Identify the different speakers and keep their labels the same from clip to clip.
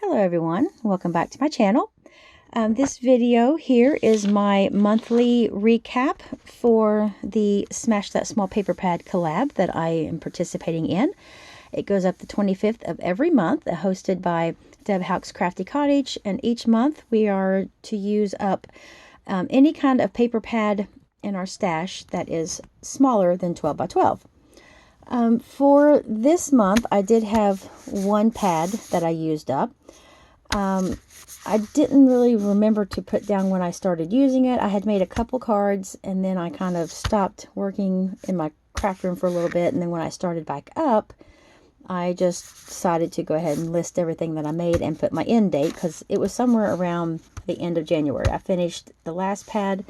Speaker 1: Hello everyone, welcome back to my channel. This video here is my monthly recap for the Smash That Small Paper Pad collab that I am participating in. It goes up the 25th of every month, hosted by Houck's Crafty Cottage, and each month we are to use up any kind of paper pad in our stash that is smaller than 12 by 12. For this month, I did have one pad that I used up. I didn't really remember to put down when I started using it. I had made a couple cards and then I kind of stopped working in my craft room for a little bit. And then when I started back up, I just decided to go ahead and list everything that I made and put my end date because it was somewhere around the end of January. I finished the last pad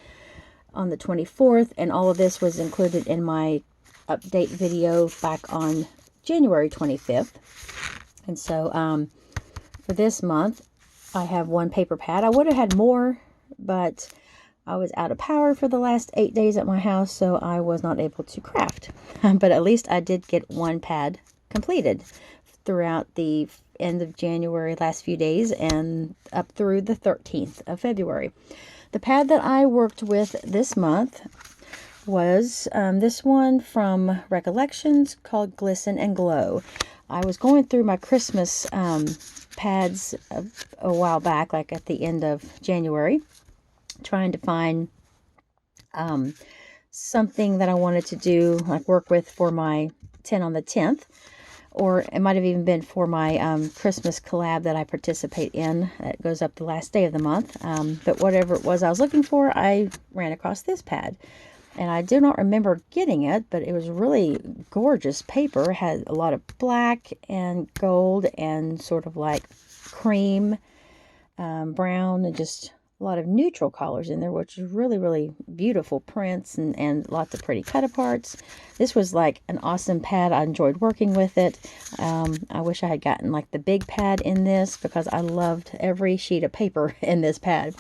Speaker 1: on the 24th and all of this was included in my update video back on January 25th. And so for this month I have one paper pad. I would have had more, but I was out of power for the last 8 days at my house, so I was not able to craft. But at least I did get one pad completed throughout the end of January, last few days, and up through the 13th of February. The pad that I worked with this month was this one from Recollections called Glisten and Glow. I was going through my Christmas pads a while back, like at the end of January, trying to find something that I wanted to do, like work with for my 10 on the 10th, or it might have even been for my Christmas collab that I participate in. It goes up the last day of the month, but whatever it was I was looking for, I ran across this pad. And I do not remember getting it, but it was really gorgeous paper. It had a lot of black and gold and sort of like cream, brown, and just a lot of neutral colors in there, which is really, really beautiful prints and lots of pretty cut aparts. This was like an awesome pad. I enjoyed working with it. I wish I had gotten like the big pad in this because I loved every sheet of paper in this pad.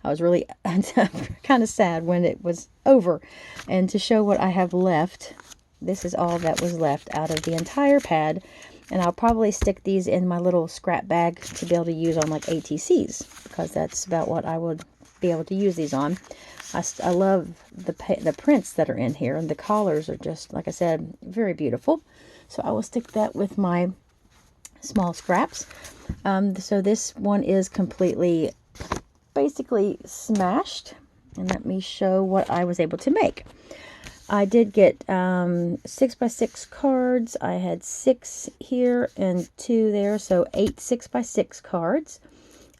Speaker 1: I was really kind of sad when it was over. And to show what I have left, this is all that was left out of the entire pad. And I'll probably stick these in my little scrap bag to be able to use on like ATCs, because that's about what I would be able to use these on. I love the prints that are in here, and the collars are just, like I said, very beautiful. So I will stick that with my small scraps. So this one is completely, basically smashed. And let me show what I was able to make. I did get 6x6 cards. I had 6 here and 2 there, so 8 6x6 cards.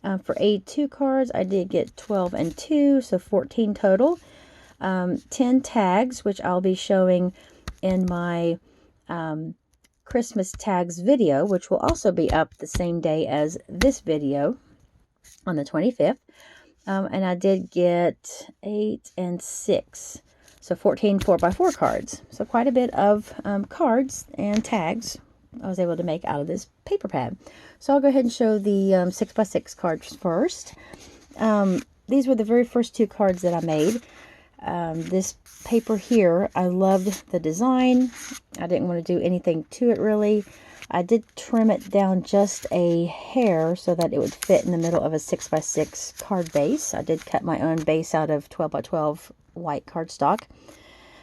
Speaker 1: For A2 cards, I did get 12 and 2, so 14 total. 10 tags, which I'll be showing in my Christmas tags video, which will also be up the same day as this video on the 25th. And I did get 8 and 6. So 14 4x4 cards. So quite a bit of cards and tags I was able to make out of this paper pad. So I'll go ahead and show the 6x6 cards first. These were the very first 2 cards that I made. This paper here, I loved the design. I didn't want to do anything to it really. I did trim it down just a hair so that it would fit in the middle of a 6x6 card base. I did cut my own base out of 12x12 white cardstock.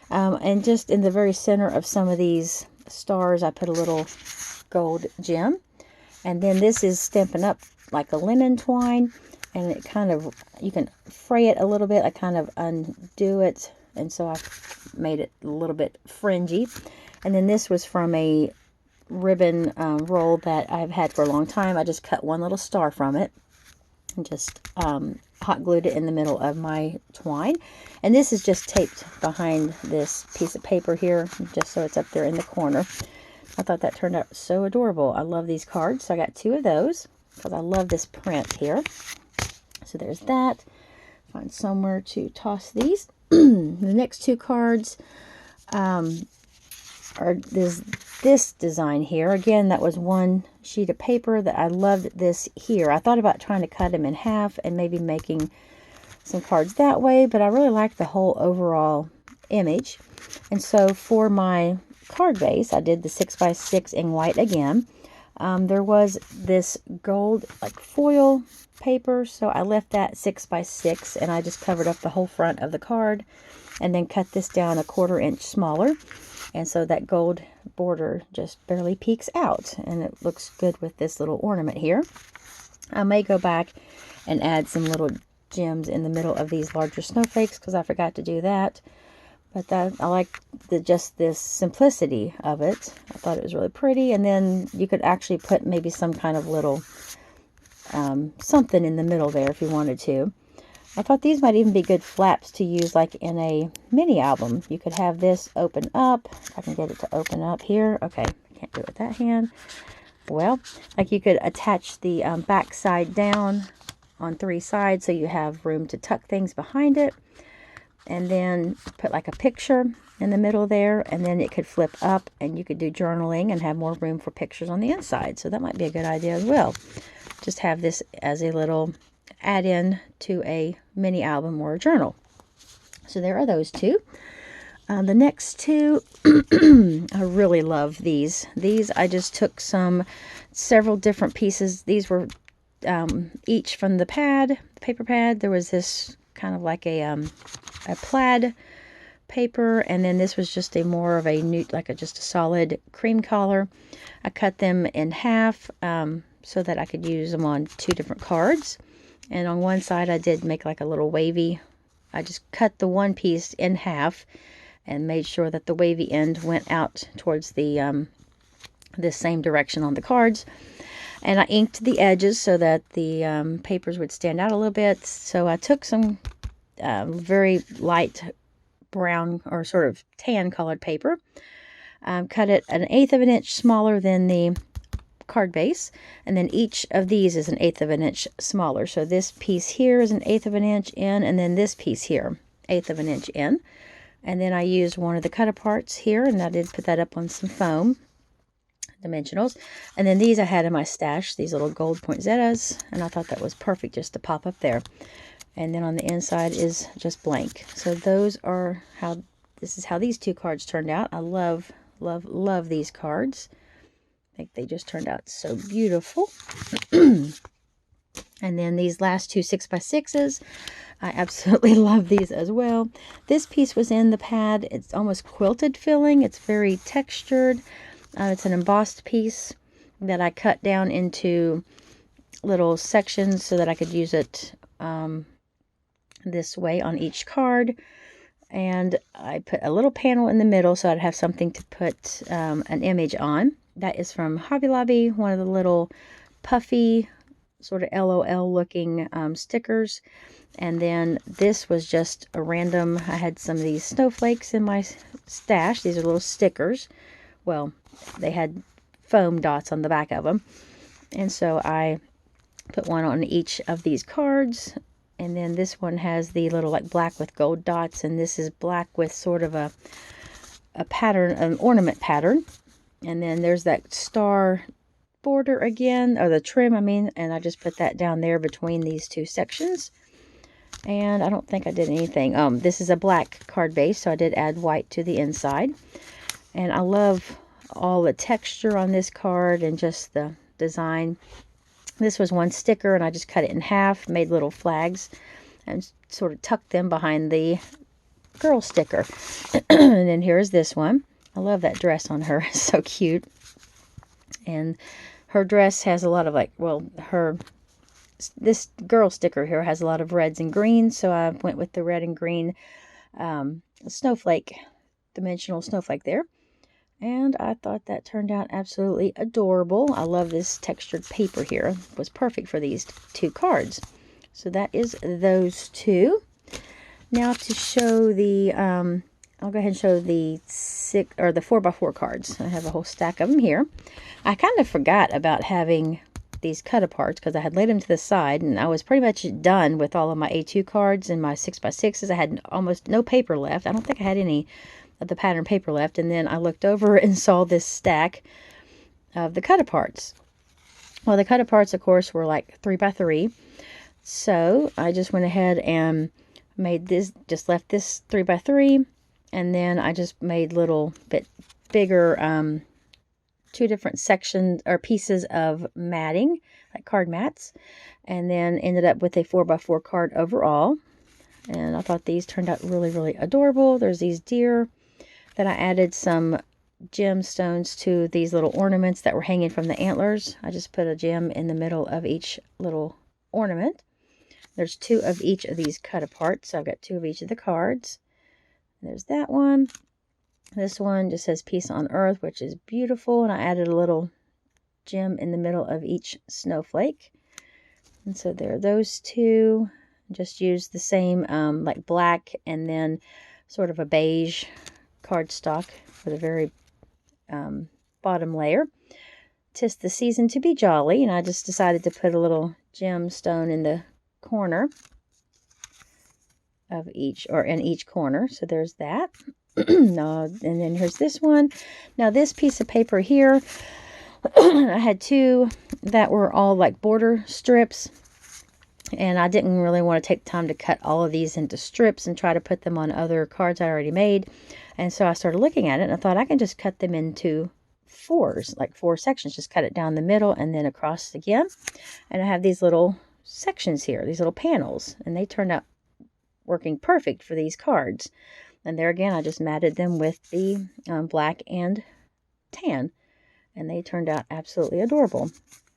Speaker 1: And just in the very center of some of these stars, I put a little gold gem. And then this is Stampin' Up! Like a lemon twine. And it kind of, you can fray it a little bit. I kind of undo it. And so I made it a little bit fringy. And then this was from a ribbon roll that I've had for a long time. I just cut one little star from it and just hot glued it in the middle of my twine. And this is just taped behind this piece of paper here, just so it's up there in the corner. I thought that turned out so adorable. I love these cards, so I got 2 of those because I love this print here. So there's that. Find somewhere to toss these. The next 2 cards are this design here. Again, that was one sheet of paper that I loved this here. I thought about trying to cut them in half and maybe making some cards that way, but I really liked the whole overall image. And so for my card base, I did the 6x6 in white again. There was this gold like foil paper, so I left that 6 by 6, and I just covered up the whole front of the card, and then cut this down 1/4 inch smaller, and so that gold border just barely peeks out, and it looks good with this little ornament here. I may go back and add some little gems in the middle of these larger snowflakes, because I forgot to do that. But I like just this simplicity of it. I thought it was really pretty. And then you could actually put maybe some kind of little something in the middle there if you wanted to. I thought these might even be good flaps to use like in a mini album. You could have this open up. If I can get it to open up here. Okay, I can't do it with that hand. Well, like you could attach the back side down on 3 sides, so you have room to tuck things behind it. And then put like a picture in the middle there, and then it could flip up and you could do journaling and have more room for pictures on the inside. So that might be a good idea as well. Just have this as a little add-in to a mini album or a journal. So there are those 2. The next 2, I really love these. These I just took several different pieces. These were each from the paper pad. There was this kind of like a plaid paper, and then this was just a more of a nude, like just a solid cream color. I cut them in half so that I could use them on 2 different cards. And on one side I did make like a little wavy. I just cut the one piece in half and made sure that the wavy end went out towards the this same direction on the cards. And I inked the edges so that the papers would stand out a little bit. So I took some very light brown or sort of tan colored paper, cut it 1/8 of an inch smaller than the card base, and then each of these is 1/8 of an inch smaller. So this piece here is 1/8 of an inch in, and then this piece here 1/8 of an inch in. And then I used one of the cut aparts here, and I did put that up on some foam dimensionals. And then these I had in my stash, these little gold poinsettias, and I thought that was perfect just to pop up there. And then on the inside is just blank. So those are this is how these 2 cards turned out. I love, love, love these cards. I think they just turned out so beautiful. And then these last 2 6 by 6s, I absolutely love these as well. This piece was in the pad. It's almost quilted feeling. It's very textured. It's an embossed piece that I cut down into little sections so that I could use it this way on each card. And I put a little panel in the middle so I'd have something to put an image on. That is from Hobby Lobby, one of the little puffy sort of LOL looking stickers. And then this was just a random, I had some of these snowflakes in my stash. These are little stickers. Well, they had foam dots on the back of them. And so I put one on each of these cards. And then this one has the little like black with gold dots, and this is black with sort of a pattern, an ornament pattern. And then there's that star border again, or the trim, I mean, and I just put that down there between these 2 sections. And I don't think I did anything. This is a black card base, so I did add white to the inside. And I love all the texture on this card and just the design. This was one sticker, and I just cut it in half, made little flags, and sort of tucked them behind the girl sticker. And then here's this one. I love that dress on her. It's so cute. And her dress has a lot of like, well, this girl sticker here has a lot of reds and greens, so I went with the red and green snowflake, dimensional snowflake there. And I thought that turned out absolutely adorable. I love this textured paper here. It was perfect for these 2 cards. So that is those 2. Now to show the, I'll go ahead and show the 4x4 cards. I have a whole stack of them here. I kind of forgot about having these cut aparts because I had laid them to the side, and I was pretty much done with all of my A2 cards and my 6x6s. I had almost no paper left. I don't think I had any of the pattern paper left. And then I looked over and saw this stack of the cut aparts. Well, the cut aparts, of course, were like 3x3. So I just went ahead and made this, just left this 3x3. And then I just made little bit bigger two different sections or pieces of matting, like card mats, and then ended up with a 4x4 card overall. And I thought these turned out really, really adorable. There's these deer. Then I added some gemstones to these little ornaments that were hanging from the antlers. I just put a gem in the middle of each little ornament. There's two of each of these cut apart, so I've got two of each of the cards. There's that one. This one just says Peace on Earth, which is beautiful, and I added a little gem in the middle of each snowflake. And so there are those two. Just used the same like black and then sort of a beige cardstock for the very bottom layer. 'Tis the season to be jolly, and I just decided to put a little gemstone in the corner of each, or in each corner. So there's that. No, and then here's this one. Now this piece of paper here, I had two that were all like border strips, and I didn't really want to take time to cut all of these into strips and try to put them on other cards I already made. And so I started looking at it, and I thought I can just cut them into fours, like 4 sections. Just cut it down the middle and then across again. And I have these little sections here, these little panels, and they turned out working perfect for these cards. And there again, I just matted them with the black and tan, and they turned out absolutely adorable.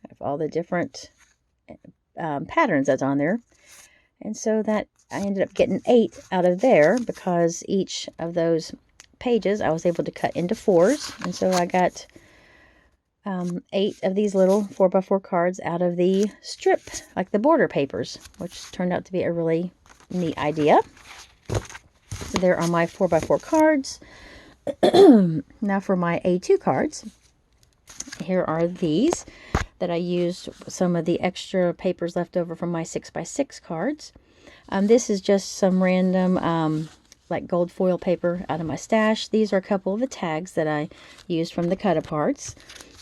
Speaker 1: I have all the different patterns that's on there. And so that I ended up getting 8 out of there, because each of those pages I was able to cut into 4s. And so I got 8 of these little 4x4 cards out of the strip, like the border papers, which turned out to be a really neat idea. So there are my 4x4 cards. Now for my A2 cards. Here are these that I used some of the extra papers left over from my 6x6 cards. This is just some random like gold foil paper out of my stash. These are a couple of the tags that I used from the cut aparts.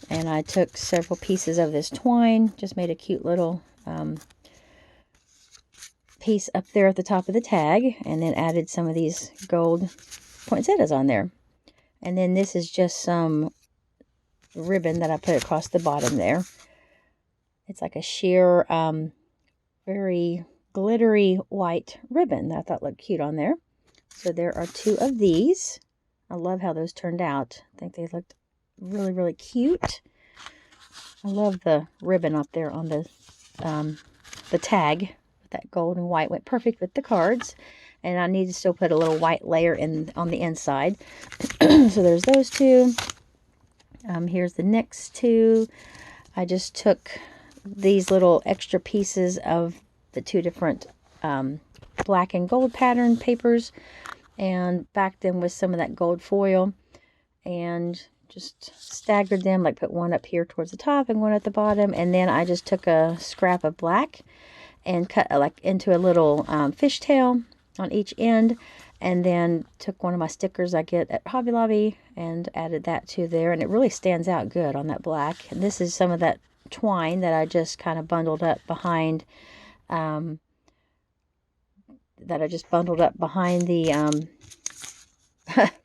Speaker 1: And I took several pieces of this twine, just made a cute little piece up there at the top of the tag, and then added some of these gold poinsettias on there. And then this is just some ribbon that I put across the bottom there. It's like a sheer, very glittery white ribbon that I thought looked cute on there. So there are 2 of these. I love how those turned out. I think they looked really, really cute. I love the ribbon up there on the tag. That gold and white went perfect with the cards. And I need to still put a little white layer in on the inside. So there's those 2. Here's the next 2. I just took these little extra pieces of the 2 different black and gold pattern papers and backed them with some of that gold foil and just staggered them, like put one up here towards the top and one at the bottom. And then I just took a scrap of black and cut like into a little fishtail on each end, and then took one of my stickers I get at Hobby Lobby and added that to there, and it really stands out good on that black. And this is some of that twine that I just kind of bundled up behind the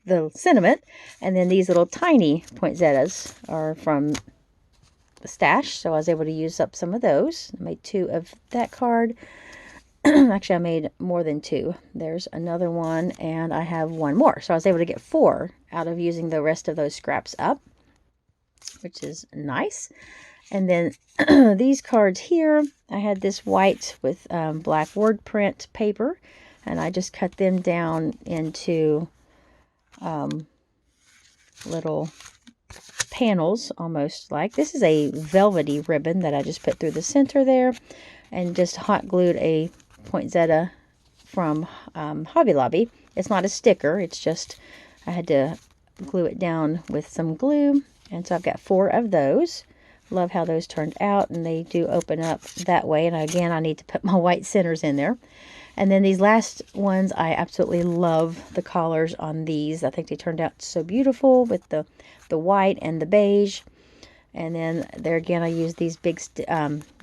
Speaker 1: the sentiment. And then these little tiny poinsettias are from the stash, so I was able to use up some of those. I made 2 of that card. Actually, I made more than 2. There's another one, and I have 1 more. So I was able to get 4 out of using the rest of those scraps up, which is nice. And then these cards here, I had this white with black word print paper, and I just cut them down into little panels, almost like. This is a velvety ribbon that I just put through the center there, and just hot glued a poinsettia from Hobby Lobby. It's not a sticker, it's just I had to glue it down with some glue. And so I've got 4 of those. Love how those turned out, and they do open up that way. And again, I need to put my white centers in there. And then these last ones, I absolutely love the collars on these. I think they turned out so beautiful with the white and the beige. And then there again, I used these big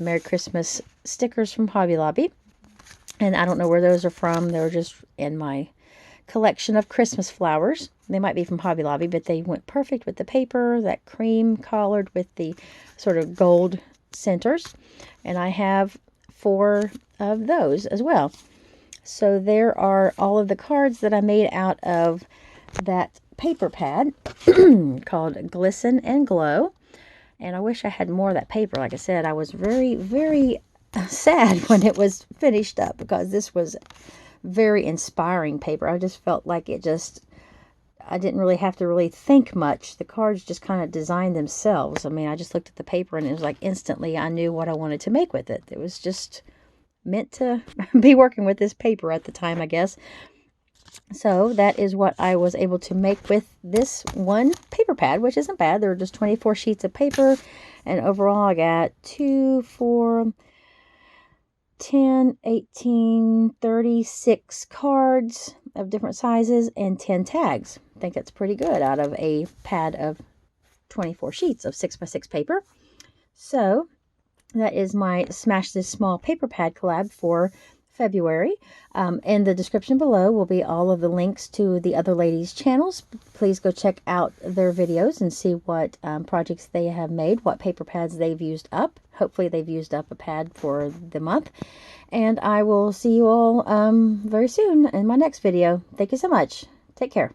Speaker 1: Merry Christmas stickers from Hobby Lobby. And I don't know where those are from. They were just in my collection of Christmas flowers. They might be from Hobby Lobby, but they went perfect with the paper, that cream collared with the sort of gold centers. And I have 4 of those as well. So there are all of the cards that I made out of that paper pad called Glisten and Glow. And I wish I had more of that paper. Like I said, I was very, very sad when it was finished up, because this was very inspiring paper. I just felt like I didn't really have to really think much. The cards just kind of designed themselves. I mean, I just looked at the paper and it was like instantly I knew what I wanted to make with it. It was just meant to be working with this paper at the time, I guess. So that is what I was able to make with this one paper pad, which isn't bad. There were just 24 sheets of paper, and overall I got 2, 4, 10, 18, 36 cards of different sizes and 10 tags. I think that's pretty good out of a pad of 24 sheets of 6x6 paper. So that is my Smash This Small Paper Pad collab for February. In the description below will be all of the links to the other ladies' channels. Please go check out their videos and see what projects they have made, what paper pads they've used up. Hopefully they've used up a pad for the month. And I will see you all very soon in my next video. Thank you so much. Take care.